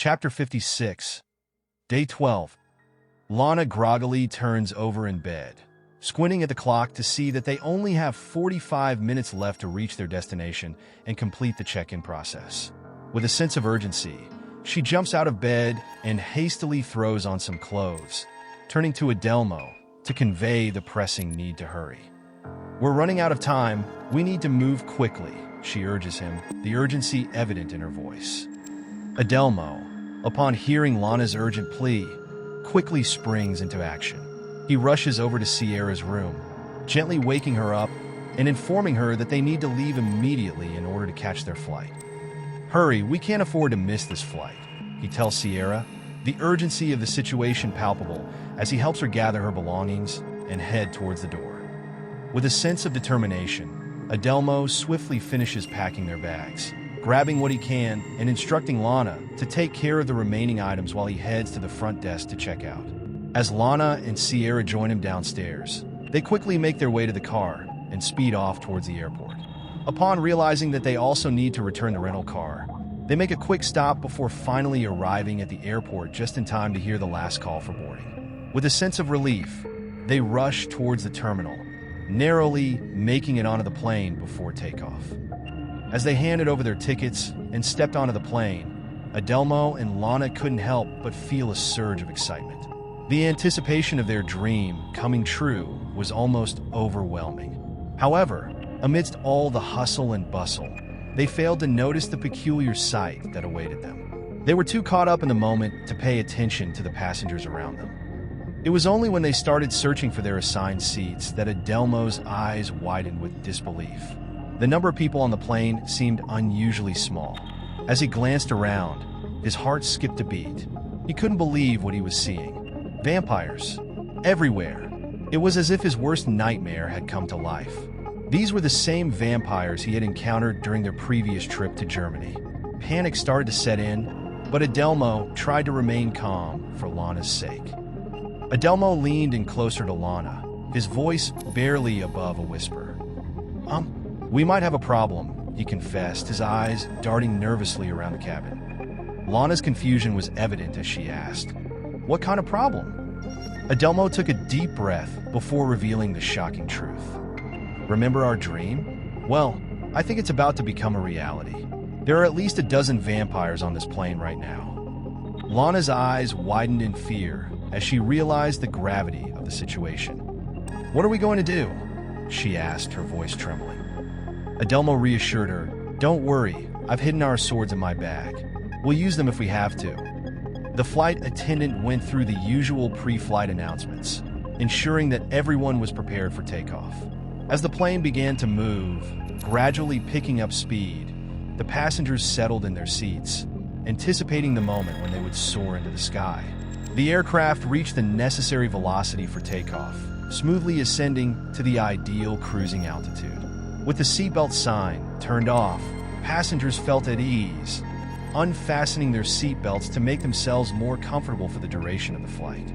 Chapter 56. Day 12. Lana groggily turns over in bed, squinting at the clock to see that they only have 45 minutes left to reach their destination and complete the check-in process. With a sense of urgency, she jumps out of bed and hastily throws on some clothes, turning to Adelmo to convey the pressing need to hurry. "We're running out of time. We need to move quickly," she urges him, the urgency evident in her voice. Adelmo, upon hearing Lana's urgent plea, quickly springs into action. He rushes over to Sierra's room, gently waking her up and informing her that they need to leave immediately in order to catch their flight. "Hurry, we can't afford to miss this flight," he tells Sierra, the urgency of the situation palpable as he helps her gather her belongings and head towards the door. With a sense of determination, Adelmo swiftly finishes packing their bags, grabbing what he can and instructing Lana to take care of the remaining items while he heads to the front desk to check out. As Lana and Sierra join him downstairs, they quickly make their way to the car and speed off towards the airport. Upon realizing that they also need to return the rental car, they make a quick stop before finally arriving at the airport just in time to hear the last call for boarding. With a sense of relief, they rush towards the terminal, narrowly making it onto the plane before takeoff. As they handed over their tickets and stepped onto the plane, Adelmo and Lana couldn't help but feel a surge of excitement. The anticipation of their dream coming true was almost overwhelming. However, amidst all the hustle and bustle, they failed to notice the peculiar sight that awaited them. They were too caught up in the moment to pay attention to the passengers around them. It was only when they started searching for their assigned seats that Adelmo's eyes widened with disbelief. The number of people on the plane seemed unusually small. As he glanced around, his heart skipped a beat. He couldn't believe what he was seeing. Vampires. Everywhere. It was as if his worst nightmare had come to life. These were the same vampires he had encountered during their previous trip to Germany. Panic started to set in, but Adelmo tried to remain calm for Lana's sake. Adelmo leaned in closer to Lana, his voice barely above a whisper. We might have a problem," he confessed, his eyes darting nervously around the cabin. Lana's confusion was evident as she asked, "What kind of problem?" Adelmo took a deep breath before revealing the shocking truth. "Remember our dream? Well, I think it's about to become a reality. There are at least a dozen vampires on this plane right now." Lana's eyes widened in fear as she realized the gravity of the situation. "What are we going to do?" she asked, her voice trembling. Adelmo reassured her, "Don't worry, I've hidden our swords in my bag. We'll use them if we have to." The flight attendant went through the usual pre-flight announcements, ensuring that everyone was prepared for takeoff. As the plane began to move, gradually picking up speed, the passengers settled in their seats, anticipating the moment when they would soar into the sky. The aircraft reached the necessary velocity for takeoff, smoothly ascending to the ideal cruising altitude. With the seatbelt sign turned off, passengers felt at ease, unfastening their seatbelts to make themselves more comfortable for the duration of the flight.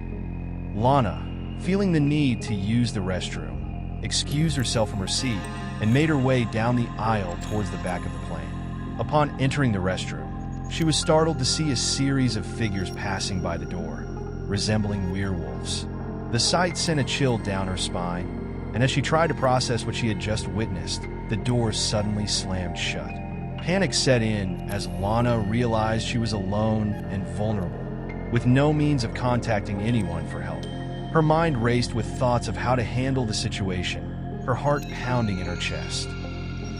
Lana, feeling the need to use the restroom, excused herself from her seat and made her way down the aisle towards the back of the plane. Upon entering the restroom, she was startled to see a series of figures passing by the door, resembling werewolves. The sight sent a chill down her spine, and as she tried to process what she had just witnessed, the door suddenly slammed shut. Panic set in as Lana realized she was alone and vulnerable, with no means of contacting anyone for help. Her mind raced with thoughts of how to handle the situation, her heart pounding in her chest.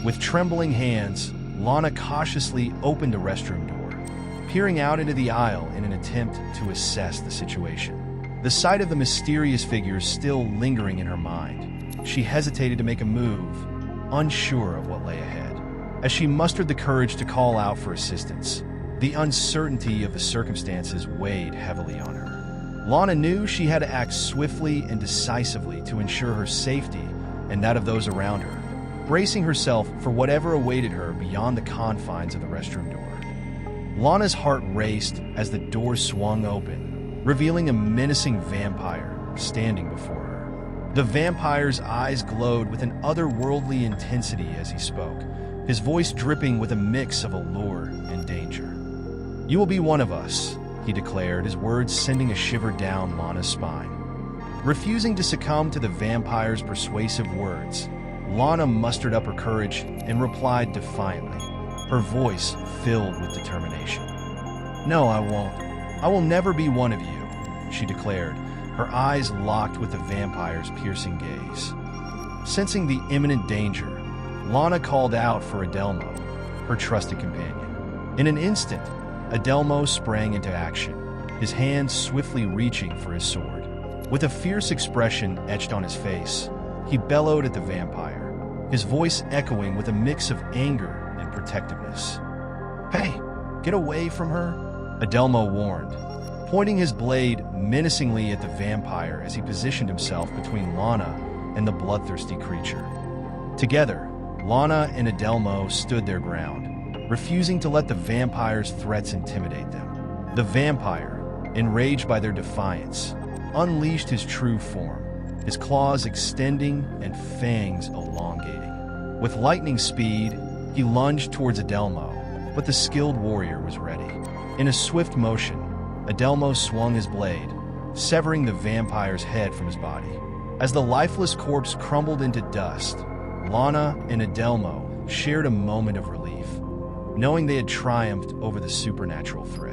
With trembling hands, Lana cautiously opened the restroom door, peering out into the aisle in an attempt to assess the situation. The sight of the mysterious figures still lingering in her mind, she hesitated to make a move, unsure of what lay ahead. As she mustered the courage to call out for assistance, the uncertainty of the circumstances weighed heavily on her. Lana knew she had to act swiftly and decisively to ensure her safety and that of those around her, bracing herself for whatever awaited her beyond the confines of the restroom door. Lana's heart raced as the door swung open, revealing a menacing vampire standing before her. The vampire's eyes glowed with an otherworldly intensity as he spoke, his voice dripping with a mix of allure and danger. "You will be one of us," he declared, his words sending a shiver down Lana's spine. Refusing to succumb to the vampire's persuasive words, Lana mustered up her courage and replied defiantly, her voice filled with determination. "No, I won't. I will never be one of you," she declared, her eyes locked with the vampire's piercing gaze. Sensing the imminent danger, Lana called out for Adelmo, her trusted companion. In an instant, Adelmo sprang into action, his hands swiftly reaching for his sword. With a fierce expression etched on his face, he bellowed at the vampire, his voice echoing with a mix of anger and protectiveness. "Hey, get away from her," Adelmo warned, pointing his blade menacingly at the vampire as he positioned himself between Lana and the bloodthirsty creature. Together, Lana and Adelmo stood their ground, refusing to let the vampire's threats intimidate them. The vampire, enraged by their defiance, unleashed his true form, his claws extending and fangs elongating. With lightning speed, he lunged towards Adelmo, but the skilled warrior was ready. In a swift motion, Adelmo swung his blade, severing the vampire's head from his body. As the lifeless corpse crumbled into dust, Lana and Adelmo shared a moment of relief, knowing they had triumphed over the supernatural threat.